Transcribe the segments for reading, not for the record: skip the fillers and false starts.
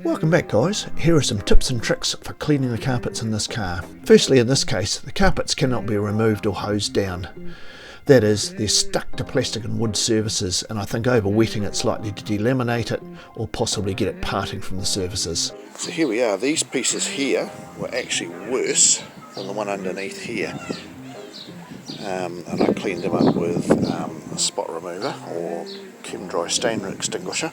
Welcome back guys, here are some tips and tricks for cleaning the carpets in this car. Firstly, in this case, the carpets cannot be removed or hosed down. That is, they're stuck to plastic and wood surfaces, and I think over wetting it's likely to delaminate it or possibly get it parting from the surfaces. So here we are, these pieces here were actually worse than the one underneath here. And I cleaned them up with a spot remover or Chem-Dry Stain extinguisher.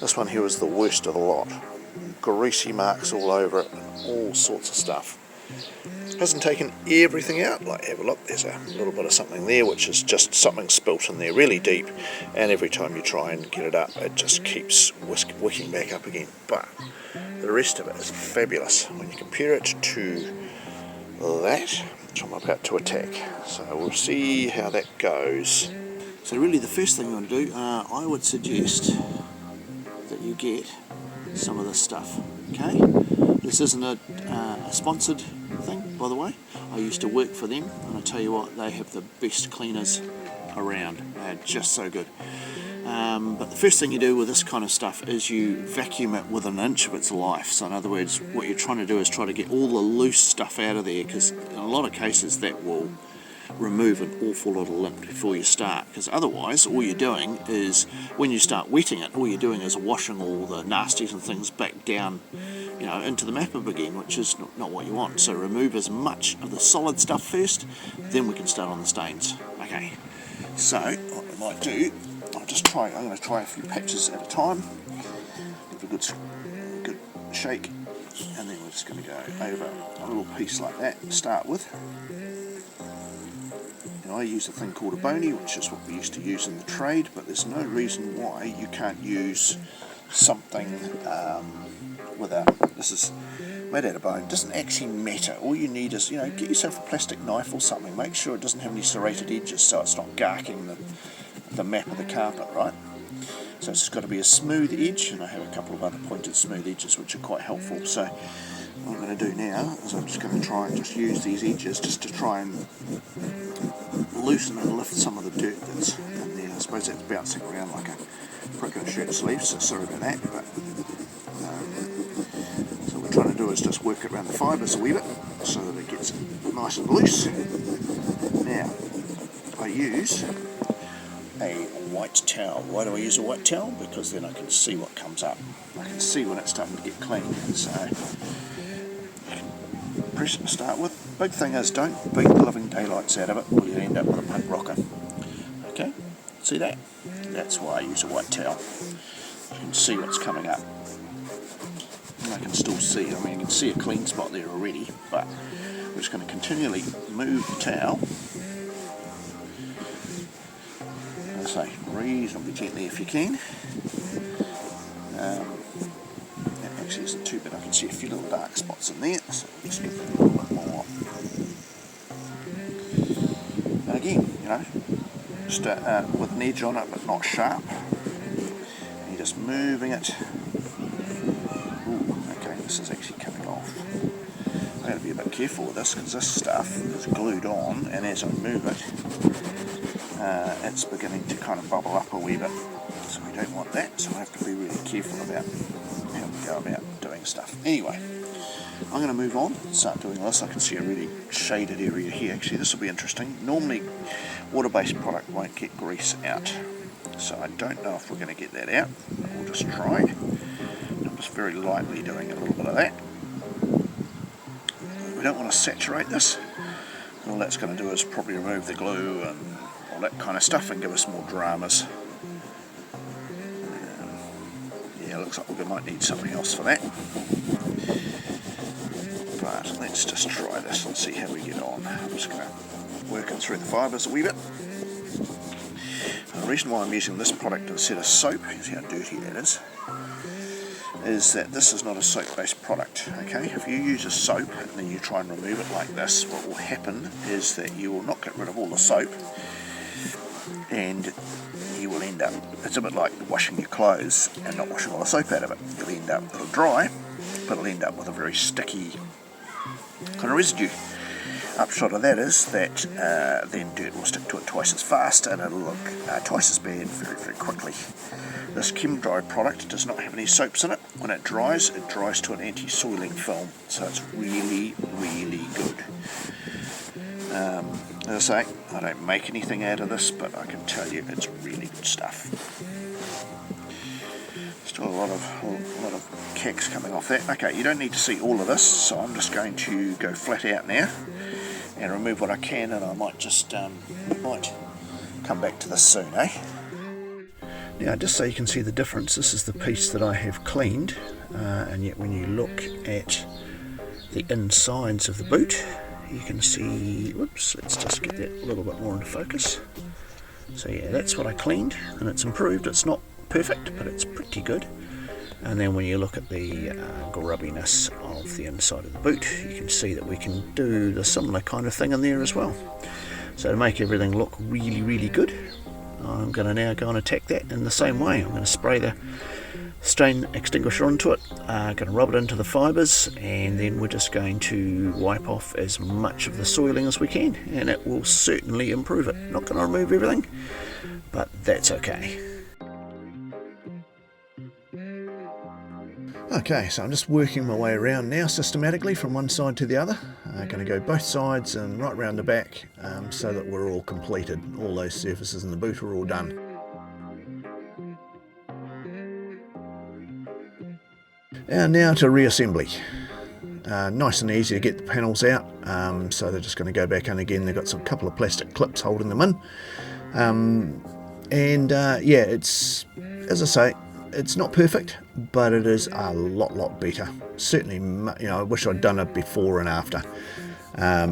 This one here was the worst of the lot. Greasy marks all over it, all sorts of stuff. Hasn't taken everything out. Like, have a look, there's a little bit of something there which is just something spilt in there really deep, and every time you try and get it up it just keeps wicking back up again. But the rest of it is fabulous when you compare it to that which I'm about to attack. So we'll see how that goes. So really the first thing you want to do, I would suggest that you get some of this stuff. Okay, this isn't a sponsored thing, by the way. I used to work for them, and I tell you what, they have the best cleaners around. They're just so good. But the first thing you do with this kind of stuff is you vacuum it within an inch of its life. So in other words, what you're trying to do is try to get all the loose stuff out of there, because in a lot of cases that will remove an awful lot of lint before you start, because otherwise all you're doing is, when you start wetting it, all you're doing is washing all the nasties and things back down, you know, into the map-up again, which is not what you want. So remove as much of the solid stuff first, then we can start on the stains. Okay, so what I might do, I'm going to try a few patches at a time, give a good shake, and then we're just going to go over a little piece like that to start with. I use a thing called a bony, which is what we used to use in the trade, but there's no reason why you can't use something this is made out of bone. It doesn't actually matter. All you need is, get yourself a plastic knife or something. Make sure it doesn't have any serrated edges so it's not garking the map of the carpet, right? So it's just got to be a smooth edge, and I have a couple of other pointed smooth edges which are quite helpful. So what I'm going to do now is I'm just going to try and just use these edges just to try and loosen and lift some of the dirt that's in there. I suppose that's bouncing around like a prick on a shirt sleeve, so sorry about that. But so what we're trying to do is just work it around the fibres a wee bit so that it gets nice and loose. Now, I use a white towel. Why do I use a white towel? Because then I can see what comes up. I can see when it's starting to get clean. So press it to start with. Big thing is, don't beat the living daylights out of it or you end up with a punt rocker. Okay, see that? That's why I use a white towel. You can see what's coming up. And I can still see, you can see a clean spot there already, but we're just going to continually move the towel. As I say, reasonably gently if you can. That actually isn't too bad. I can see a few little dark spots in there, so we'll just give that a little bit more. And again, just with an edge on it but not sharp. And you're just moving it. Ooh, okay, this is actually coming off. I've got to be a bit careful with this because this stuff is glued on, and as I move it, it's beginning to kind of bubble up a wee bit. So we don't want that, so I have to be really careful about how we go about doing stuff. Anyway, I'm going to move on, start doing this. I can see a really shaded area here. Actually, this will be interesting. Normally, water-based product won't get grease out, so I don't know if we're going to get that out. We'll just try. I'm just very lightly doing a little bit of that. We don't want to saturate this. All that's going to do is probably remove the glue and all that kind of stuff and give us more dramas. Yeah, looks like we might need something else for that. But let's just try this and see how we get on. I'm just going to work it through the fibres a wee bit. The reason why I'm using this product instead of soap, see how dirty that is that this is not a soap-based product. Okay, if you use a soap and then you try and remove it like this, what will happen is that you will not get rid of all the soap, and you will end up, it's a bit like washing your clothes and not washing all the soap out of it. You'll end up, it'll dry, but it'll end up with a very sticky kind of residue. Upshot of that is that then dirt will stick to it twice as fast and it'll look twice as bad very, very quickly. This Chem-Dry product does not have any soaps in it. When it dries to an anti-soiling film, so it's really, really good. As I say, I don't make anything out of this, but I can tell you it's really good stuff. Still a lot of kicks coming off that. Okay, you don't need to see all of this, so I'm just going to go flat out now and remove what I can, and I might just might come back to this soon, eh? Now, just so you can see the difference, this is the piece that I have cleaned, and yet when you look at the insides of the boot, you can see, whoops, let's just get that a little bit more into focus. So yeah, that's what I cleaned, and it's improved. It's not perfect, but it's pretty good. And then when you look at the grubbiness of the inside of the boot, you can see that we can do the similar kind of thing in there as well. So to make everything look really, really good, I'm going to now go and attack that in the same way. I'm going to spray the stain extinguisher onto it, going to rub it into the fibres, and then we're just going to wipe off as much of the soiling as we can, and it will certainly improve it. Not going to remove everything, but that's okay. Okay, so I'm just working my way around now systematically from one side to the other. I'm going to go both sides and right round the back, so that we're all completed. All those surfaces in the boot are all done. And now to reassembly. Nice and easy to get the panels out, so they're just going to go back in again. They've got some couple of plastic clips holding them in. Yeah, it's, as I say, it's not perfect, but it is a lot better. Certainly, you know, I wish I'd done it before and after,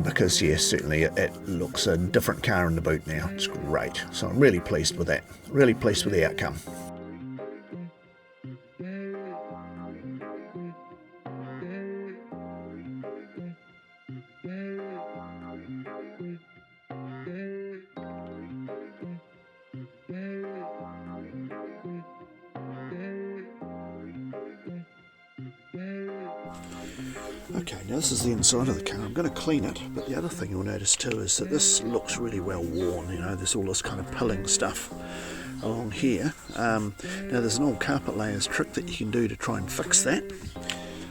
because yeah, certainly it looks a different car in the boot now. It's great. So I'm really pleased with that. Really pleased with the outcome. Okay, now this is the inside of the car. I'm going to clean it, but the other thing you'll notice too is that this looks really well worn. You know, there's all this kind of pilling stuff along here. Now there's an old carpet layers trick that you can do to try and fix that.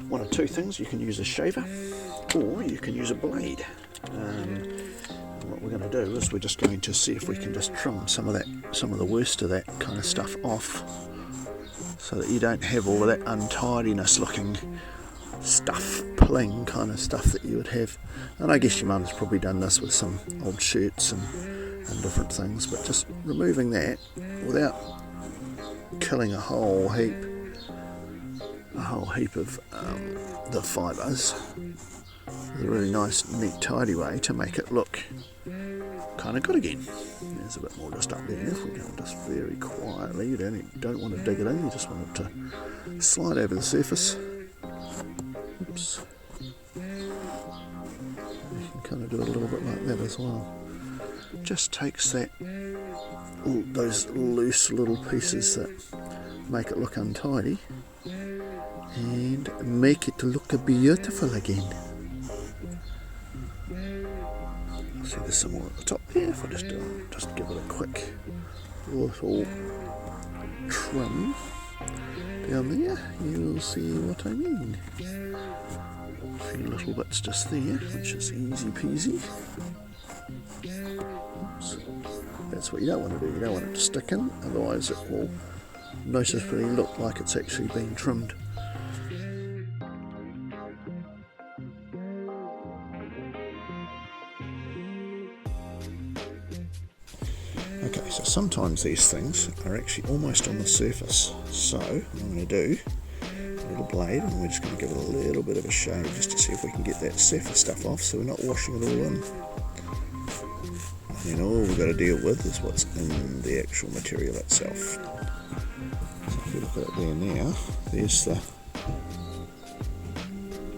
One of two things: you can use a shaver, or you can use a blade. What we're going to do is we're just going to see if we can just trim some of the worst of that kind of stuff off, so that you don't have all of that untidiness looking stuff, plain kind of stuff that you would have. And I guess your mum's probably done this with some old shirts and different things, but just removing that without killing a whole heap of the fibres, is a really nice, neat, tidy way to make it look kind of good again. There's a bit more just up there. If we go just very quietly, you don't want to dig it in, you just want it to slide over the surface. Oops. You can kind of do it a little bit like that as well. Just takes that, all those loose little pieces that make it look untidy, and make it look beautiful again. See, there's some more at the top there. If I just give it a quick little trim down there, you'll see what I mean. A few little bits just there, which is easy peasy. Oops. That's what you don't want to do. You don't want it to stick in, otherwise it will noticeably look like it's actually been trimmed. Okay, so sometimes these things are actually almost on the surface. So what I'm going to do, a little blade, and we're just going to give it a little bit of a shave just to see if we can get that surface stuff off, so we're not washing it all in. And then all we've got to deal with is what's in the actual material itself. So if you look at it there now, there's the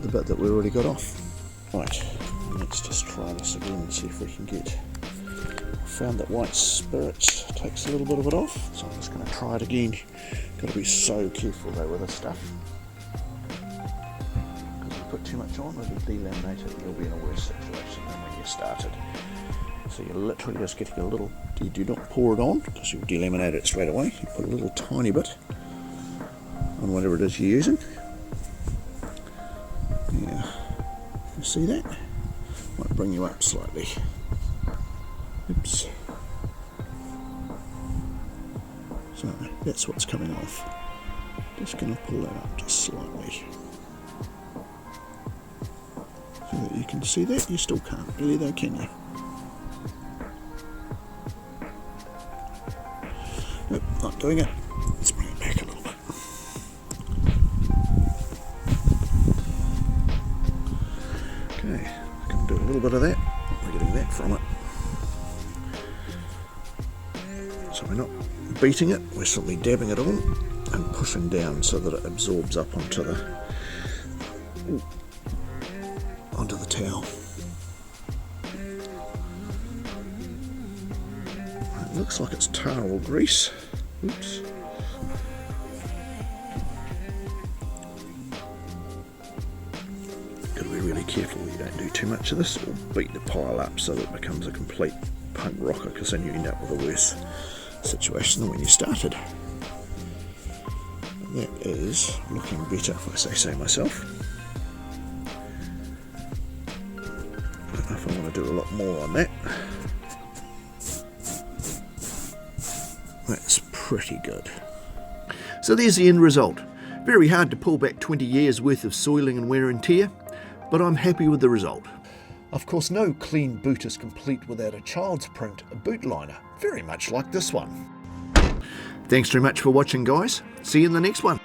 bit that we already got off. Right, let's just try this again and see if we can get... Found that white spirits takes a little bit of it off, so I'm just going to try it again. Got to be so careful though with this stuff, because if you put too much on, it'll delaminate it and you'll be in a worse situation than when you started. So you're literally just getting a little, you do not pour it on because you'll delaminate it straight away. You put a little tiny bit on whatever it is you're using. Yeah, you see that? Might bring you up slightly. Oops. So that's what's coming off. Just going to pull that up just slightly. So that you can see that. You still can't really though, can you? Nope, not doing it. Let's bring it back a little bit. Okay, I can do a little bit of that. We're getting that from it. So we're not beating it, we're simply dabbing it on and pushing down so that it absorbs up onto the towel. It looks like it's tar or grease. Oops. Got to be really careful you don't do too much of this or beat the pile up so that it becomes a complete punk rocker, because then you end up with a worse situation than when you started. That is looking better, if I say so myself. I don't know if I want to do a lot more on that. That's pretty good. So there's the end result. Very hard to pull back 20 years worth of soiling and wear and tear, but I'm happy with the result. Of course, no clean boot is complete without a child's print, a boot liner, very much like this one. Thanks very much for watching, guys. See you in the next one.